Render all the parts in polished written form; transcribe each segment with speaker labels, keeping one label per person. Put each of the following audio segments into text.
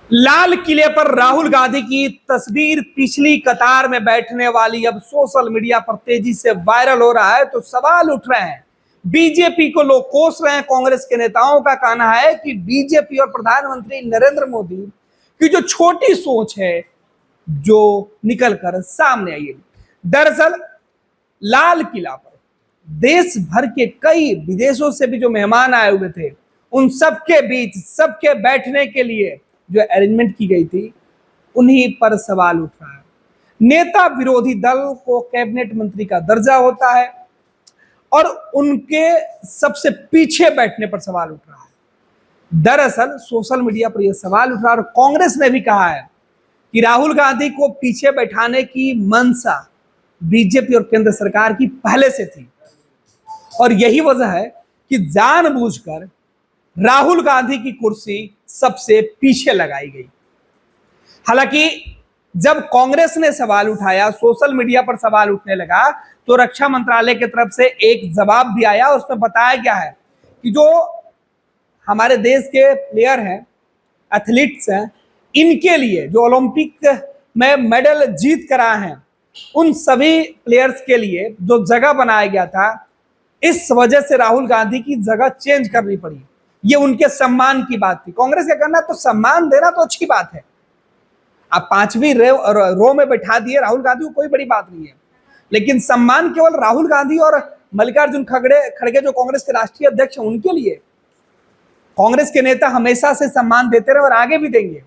Speaker 1: लाल किले पर राहुल गांधी की तस्वीर पिछली कतार में बैठने वाली अब सोशल मीडिया पर तेजी से वायरल हो रहा है तो सवाल उठ रहे हैं। बीजेपी को लोग कोस रहे हैं। कांग्रेस के नेताओं का कहना है कि बीजेपी और प्रधानमंत्री नरेंद्र मोदी की जो छोटी सोच है जो निकल कर सामने आई है। दरअसल लाल किला पर देश भर के कई विदेशों से भी जो मेहमान आए हुए थे उन सबके बीच सबके बैठने के लिए जो अरेंजमेंट की गई थी उन्हीं पर सवाल उठ रहा है। नेता विरोधी दल को कैबिनेट मंत्री का दर्जा होता है और उनके सबसे पीछे बैठने पर सवाल उठ रहा है। दरअसल सोशल मीडिया पर यह सवाल उठ रहा है और कांग्रेस ने भी कहा है कि राहुल गांधी को पीछे बैठाने की मंशा बीजेपी और केंद्र सरकार की पहले से थी और यही वजह है कि जानबूझकर राहुल गांधी की कुर्सी सबसे पीछे लगाई गई। हालांकि जब कांग्रेस ने सवाल उठाया, सोशल मीडिया पर सवाल उठने लगा तो रक्षा मंत्रालय की तरफ से एक जवाब भी आया। उसमें बताया गया है कि जो हमारे देश के प्लेयर हैं, एथलीट्स हैं, इनके लिए जो ओलंपिक में मेडल जीत कर आए हैं उन सभी प्लेयर्स के लिए जो जगह बनाया गया था, इस वजह से राहुल गांधी की जगह चेंज करनी पड़ी। ये उनके सम्मान की बात थी। कांग्रेस का कहना तो सम्मान देना तो अच्छी बात है, आप 5वीं रो में बैठा दिए राहुल गांधी को, कोई बड़ी बात नहीं है, लेकिन सम्मान केवल राहुल गांधी और मल्लिकार्जुन खड़गे जो कांग्रेस के राष्ट्रीय अध्यक्ष हैं उनके लिए। कांग्रेस के नेता हमेशा से सम्मान देते रहे और आगे भी देंगे,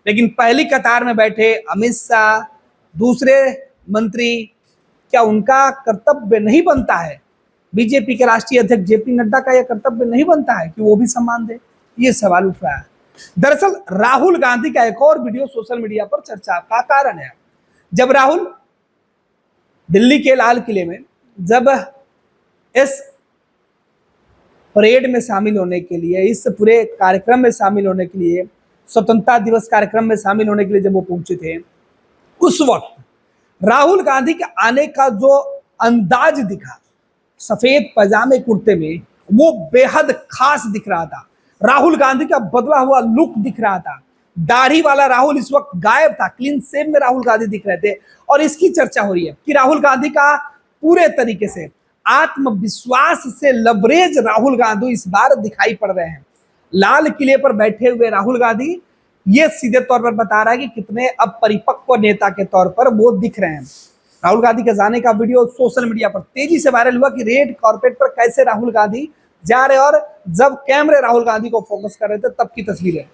Speaker 1: लेकिन पहली कतार में बैठे अमित शाह, दूसरे मंत्री, क्या उनका कर्तव्य नहीं बनता है? बीजेपी के राष्ट्रीय अध्यक्ष जेपी नड्डा का यह कर्तव्य नहीं बनता है कि वो भी सम्मान दे? ये सवाल उठ रहा है। दरअसल राहुल गांधी का एक और वीडियो सोशल मीडिया पर चर्चा का कारण है। जब राहुल दिल्ली के लाल किले में जब इस परेड में शामिल होने के लिए, इस पूरे कार्यक्रम में शामिल होने के लिए, स्वतंत्रता दिवस कार्यक्रम में शामिल होने के लिए जब वो पहुंचे थे, उस वक्त राहुल गांधी के आने का जो अंदाज दिखा, सफेद पजामे कुर्ते में, वो बेहद खास दिख रहा था। राहुल गांधी का बदला हुआ लुक दिख रहा था। दाढ़ी वाला राहुल इस वक्त गायब था, क्लीन शेव में राहुल गांधी दिख रहे थे और इसकी चर्चा हो रही है कि राहुल गांधी का पूरे तरीके से आत्मविश्वास से लबरेज राहुल गांधी इस बार दिखाई पड़ रहे हैं। लाल किले पर बैठे हुए राहुल गांधी ये सीधे तौर पर बता रहा है कि कितने अब परिपक्व नेता के तौर पर वो दिख रहे हैं। राहुल गांधी के जाने का वीडियो सोशल मीडिया पर तेजी से वायरल हुआ कि रेड कार्पेट पर कैसे राहुल गांधी जा रहे और जब कैमरे राहुल गांधी को फोकस कर रहे थे तब की तस्वीरें,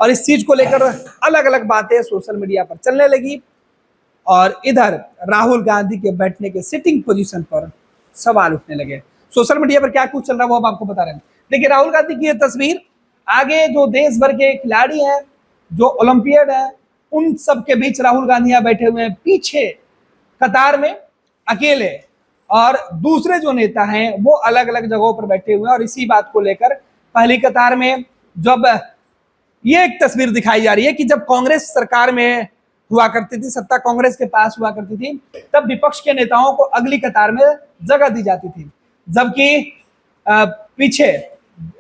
Speaker 1: और इस चीज को लेकर अलग अलग बातें सोशल मीडिया पर चलने लगी और इधर राहुल गांधी के बैठने के सिटिंग पोजीशन पर सवाल उठने लगे। सोशल मीडिया पर क्या कुछ चल रहा है वो हम आपको बता रहे हैं। देखिए, राहुल गांधी की यह तस्वीर, आगे जो देश भर के खिलाड़ी हैं, जो ओलंपियड है, उन सब के बीच राहुल गांधी यहाँ बैठे हुए हैं, पीछे कतार में अकेले, और दूसरे जो नेता हैं वो अलग अलग जगहों पर बैठे हुए हैं। और इसी बात को लेकर पहली कतार में जब ये एक तस्वीर दिखाई जा रही है कि जब कांग्रेस सरकार में हुआ करती थी, सत्ता कांग्रेस के पास हुआ करती थी, तब विपक्ष के नेताओं को अगली कतार में जगह दी जाती थी, जबकि पीछे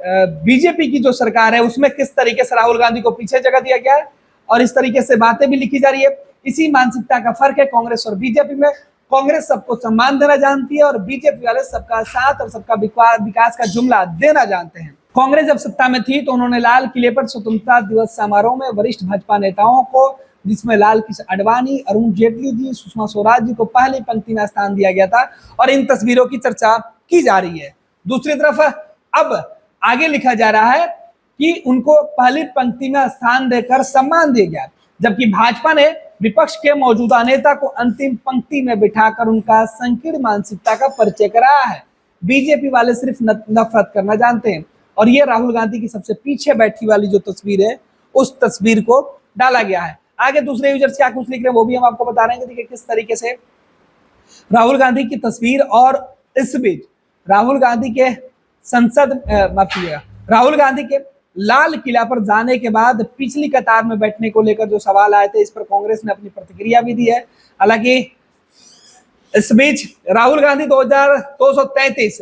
Speaker 1: बीजेपी की जो सरकार है उसमें किस तरीके से राहुल गांधी को पीछे जगह दिया गया है और इस तरीके से बातें भी लिखी जा रही है। इसी मानसिकता का फर्क है कांग्रेस और बीजेपी में। कांग्रेस सबको सम्मान देना जानती है और बीजेपी वाले सबका साथ और सबका विकास का जुमला देना जानते हैं। कांग्रेस जब सत्ता में थी तो उन्होंने लाल किले पर स्वतंत्रता दिवस समारोह में वरिष्ठ भाजपा नेताओं को, जिसमें लाल कृष्ण आडवाणी, अरुण जेटली जी, सुषमा स्वराज जी को पहली पंक्ति में स्थान दिया गया था और इन तस्वीरों की चर्चा की जा रही है। दूसरी तरफ अब आगे लिखा जा रहा है कि उनको पहली पंक्ति में स्थान देकर सम्मान दिया गया, जबकि भाजपा ने विपक्ष के मौजूदा नेता को अंतिम पंक्ति में बिठाकर उनका संकीर्ण मानसिकता का परिचय कराया है। बीजेपी वाले सिर्फ नफरत करना जानते हैं और ये राहुल गांधी की सबसे पीछे बैठी वाली जो तस्वीर है उस तस्वीर को डाला गया है। आगे दूसरे यूजर्स क्या कुछ लिख रहे हैं वो भी हम आपको बता रहे हैं। देखिए किस तरीके से राहुल गांधी की तस्वीर, और इस बीच राहुल गांधी के राहुल गांधी के लाल किला पर जाने के बाद पिछली कतार में बैठने को लेकर जो सवाल आए थे, इस पर कांग्रेस ने अपनी प्रतिक्रिया भी दी है। हालांकि इस बीच राहुल गांधी 2233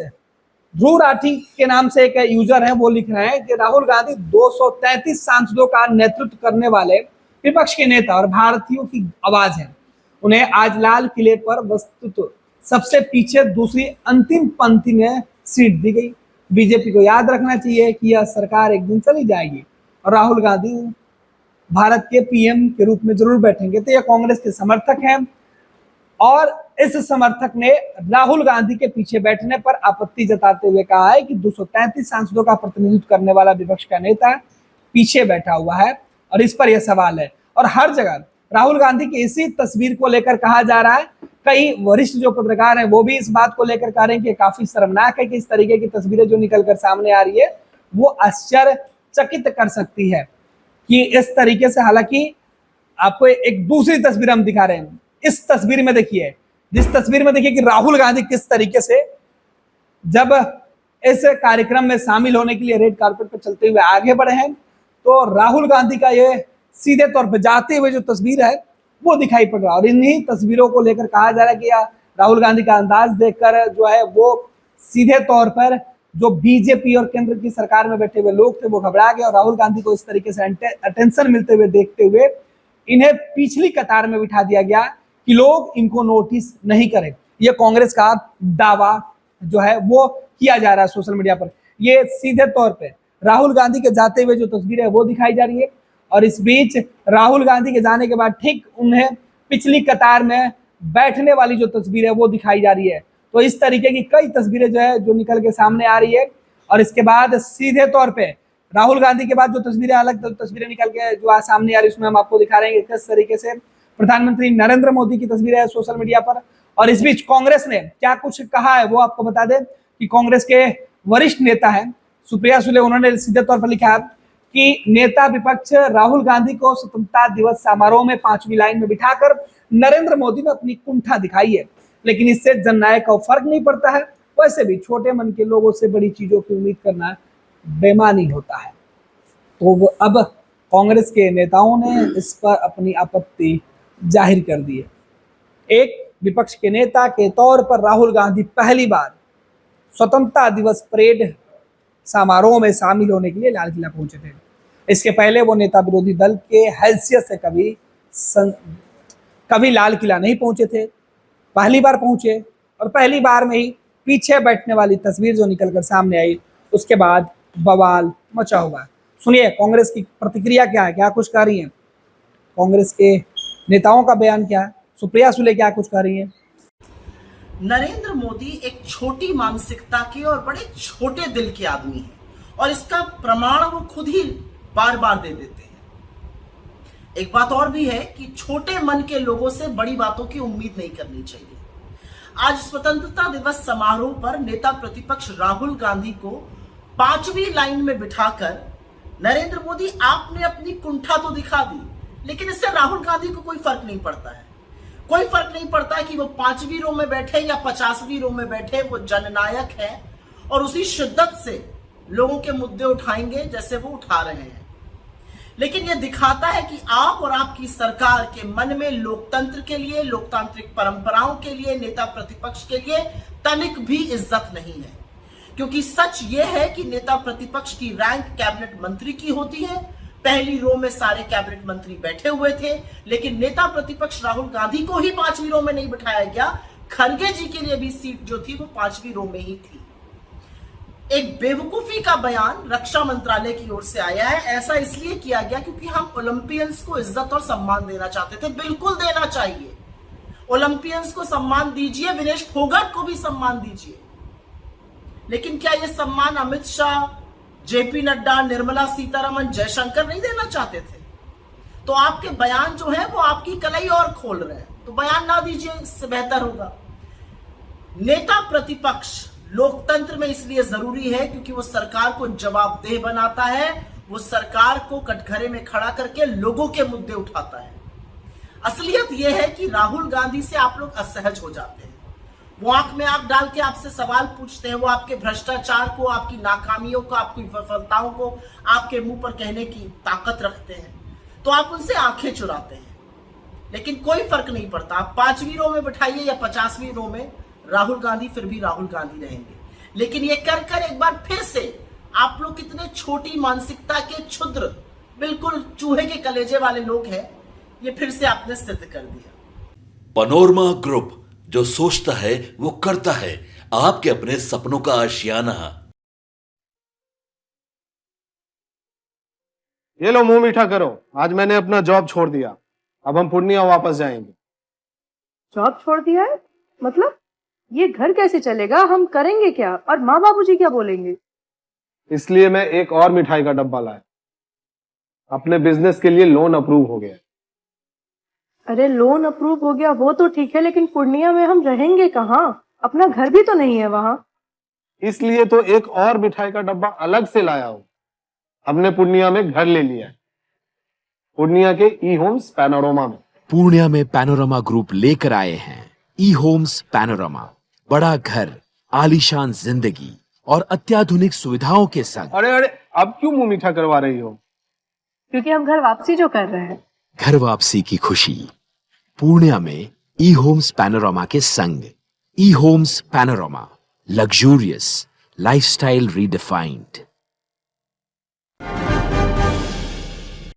Speaker 1: ध्रुव राठी के नाम से एक यूजर है, वो लिख रहे हैं कि राहुल गांधी 233 सांसदों का नेतृत्व करने वाले विपक्ष के नेता और भारतीयों की आवाज है। उन्हें आज लाल किले पर वस्तुतः सबसे पीछे दूसरी अंतिम पंक्ति में सीट दी गई। बीजेपी को याद रखना चाहिए कि यह सरकार एक दिन चली जाएगी और राहुल गांधी भारत के पीएम के रूप में जरूर बैठेंगे। तो यह कांग्रेस के समर्थक हैं और इस समर्थक ने राहुल गांधी के पीछे बैठने पर आपत्ति जताते हुए कहा है कि 233 सांसदों का प्रतिनिधित्व करने वाला विपक्ष का नेता पीछे बैठा हुआ है और इस पर यह सवाल है। और हर जगह राहुल गांधी की इसी तस्वीर को लेकर कहा जा रहा है। कई वरिष्ठ जो पत्रकार हैं वो भी इस बात को लेकर कह रहे हैं कि काफी शर्मनाक है कि इस तरीके की तस्वीरें जो निकलकर सामने आ रही है वो आश्चर्यचकित कर सकती है कि इस तरीके से। हालांकि आपको एक दूसरी तस्वीर हम दिखा रहे हैं। इस तस्वीर में देखिए, जिस तस्वीर में देखिए कि राहुल गांधी किस तरीके से जब इस कार्यक्रम में शामिल होने के लिए रेड कार्पेट पर चलते हुए आगे बढ़े हैं, तो राहुल गांधी का ये सीधे तौर पर जाते हुए जो तस्वीर है वो दिखाई पड़ रहा है। और इन्हीं तस्वीरों को लेकर कहा जा रहा है कि राहुल गांधी का अंदाज देखकर जो है वो सीधे तौर पर जो बीजेपी और केंद्र की सरकार में बैठे हुए लोग थे वो घबरा गए और राहुल गांधी को इस तरीके से अटेंशन मिलते हुए देखते हुए इन्हें पिछली कतार में बिठा दिया गया कि लोग इनको नोटिस नहीं करें। ये कांग्रेस का दावा जो है वो किया जा रहा है सोशल मीडिया पर। ये सीधे तौर पे राहुल गांधी के जाते हुए जो तस्वीर है वो दिखाई जा रही है और इस बीच राहुल गांधी के जाने के बाद ठीक उन्हें पिछली कतार में बैठने वाली जो तस्वीर है वो दिखाई जा रही है। तो इस तरीके की कई तस्वीरें जो है जो निकल के सामने आ रही है और इसके बाद सीधे तौर पे राहुल गांधी के बाद जो तस्वीरें अलग तस्वीरें निकल के जो आज सामने आ रही है उसमें हम आपको दिखा रहे हैं किस तरीके से प्रधानमंत्री नरेंद्र मोदी की तस्वीरें है सोशल मीडिया पर। और इस बीच कांग्रेस ने क्या कुछ कहा है वो आपको बता दें कि कांग्रेस के वरिष्ठ नेता है सुप्रिया सुले, उन्होंने सीधे तौर पर लिखा कि नेता विपक्ष राहुल गांधी को स्वतंत्रता दिवस समारोह में 5वीं लाइन में बिठाकर नरेंद्र मोदी ने अपनी कुंठा दिखाई है, लेकिन इससे जननायक को फर्क नहीं पड़ता है। वैसे भी छोटे मन के लोगों से बड़ी चीजों की उम्मीद करना बेमानी होता है। तो वो अब कांग्रेस के नेताओं ने इस पर अपनी आपत्ति जाहिर कर दी है। एक विपक्ष के नेता के तौर पर राहुल गांधी पहली बार स्वतंत्रता दिवस परेड समारोह में शामिल होने के लिए लाल किला पहुंचे थे। इसके पहले वो नेता विरोधी दल के हैसियत से कभी लाल किला नहीं पहुंचे थे, पहली बार पहुंचे और पहली बार में ही पीछे बैठने वाली तस्वीर जो निकलकर सामने आई उसके बाद बवाल मचा हुआ। सुनिए कांग्रेस की प्रतिक्रिया क्या है, क्या कुछ कह रही है, कांग्रेस के नेताओं का बयान क्या है, सुप्रिया सुले क्या कुछ कह रही है।
Speaker 2: नरेंद्र मोदी एक छोटी मानसिकता के और बड़े छोटे दिल के आदमी हैं और इसका प्रमाण वो खुद ही बार बार दे देते हैं। एक बात और भी है कि छोटे मन के लोगों से बड़ी बातों की उम्मीद नहीं करनी चाहिए। आज स्वतंत्रता दिवस समारोह पर नेता प्रतिपक्ष राहुल गांधी को 5वीं लाइन में बिठाकर नरेंद्र मोदी आपने अपनी कुंठा तो दिखा दी, लेकिन इससे राहुल गांधी को कोई फर्क नहीं पड़ता है। कोई फर्क नहीं पड़ता है कि वो 5वीं रो में बैठे या 50वीं रो में बैठे, वो जननायक है और उसी शिद्दत से लोगों के मुद्दे उठाएंगे जैसे वो उठा रहे हैं। लेकिन ये दिखाता है कि आप और आपकी सरकार के मन में लोकतंत्र के लिए, लोकतांत्रिक परंपराओं के लिए, नेता प्रतिपक्ष के लिए तनिक भी इज्जत नहीं है। क्योंकि सच ये है कि नेता प्रतिपक्ष की रैंक कैबिनेट मंत्री की होती है। पहली रो में सारे कैबिनेट मंत्री बैठे हुए थे, लेकिन नेता प्रतिपक्ष राहुल गांधी को ही 5वीं रो में नहीं बिठाया गया। खड़गे जी के लिए भी सीट जो थी वो 5वीं रो में ही थी। एक बेवकूफी का बयान रक्षा मंत्रालय की ओर से आया है। ऐसा इसलिए किया गया क्योंकि हम ओलंपियंस को इज्जत और सम्मान देना चाहते थे। बिल्कुल देना चाहिए, ओलंपियंस को सम्मान दीजिए, विनेश फोगाट को भी सम्मान दीजिए। लेकिन क्या यह सम्मान अमित शाह, जेपी नड्डा, निर्मला सीतारमण, जयशंकर नहीं देना चाहते थे? तो आपके बयान जो है वो आपकी कलाई और खोल रहे हैं, तो बयान ना दीजिए, इससे बेहतर होगा। नेता प्रतिपक्ष लोकतंत्र में इसलिए जरूरी है क्योंकि वो सरकार को जवाबदेह बनाता है, वो सरकार को कटघरे में खड़ा करके लोगों के मुद्दे उठाता है। असलियत यह है कि राहुल गांधी से आप लोग असहज हो जाते हैं। वो आंख में आंख डाल के आपसे सवाल पूछते हैं, वो आपके भ्रष्टाचार को, आपकी नाकामियों को, आपकी विफलताओं को आपके मुंह पर कहने की ताकत रखते हैं, तो आप उनसे आंखें चुराते हैं। लेकिन कोई फर्क नहीं पड़ता, आप 5वीं रो में बिठाइए या 50वीं रो में, राहुल गांधी फिर भी राहुल गांधी रहेंगे। लेकिन ये कर कर एक बार फिर से आप लोग कितने छोटी मानसिकता के क्षुद्र, बिल्कुल चूहे के कलेजे वाले लोग हैं, ये फिर से आपने सिद्ध कर दिया।
Speaker 3: पनोरमा ग्रुप, जो सोचता है वो करता है। आपके अपने सपनों का आशियाना।
Speaker 4: ये लो मुंह मीठा करो, आज मैंने अपना जॉब छोड़ दिया। अब हम पूर्णिया वापस जाएंगे।
Speaker 5: जॉब छोड़ दिया है? मतलब ये घर कैसे चलेगा? हम करेंगे क्या? और माँ बाबूजी क्या बोलेंगे?
Speaker 4: इसलिए मैं एक और मिठाई का डब्बा लाया। अपने बिजनेस के लिए लोन अप्रूव हो गया।
Speaker 5: अरे लोन अप्रूव हो गया वो तो ठीक है, लेकिन पूर्णिया में हम रहेंगे कहाँ? अपना घर भी तो नहीं है वहां।
Speaker 4: इसलिए तो एक और मिठाई का डब्बा अलग से लाया हूं। हमने पूर्णिया में घर ले लिया है, पूर्णिया के ई होम्स पैनोरमा में।
Speaker 6: पूर्णिया में पैनोरमा ग्रुप लेकर आए हैं ई होम्स पैनोरमा। बड़ा घर, आलीशान जिंदगी और अत्याधुनिक सुविधाओं के संग।
Speaker 4: अरे अरे, अब क्यों मुंह मीठा करवा रही हो?
Speaker 5: क्योंकि हम घर वापसी जो कर रहे हैं।
Speaker 6: घर वापसी की खुशी पूर्णिया में ई होम्स पैनोरमा के संग। E Homes Panorama, luxurious lifestyle redefined.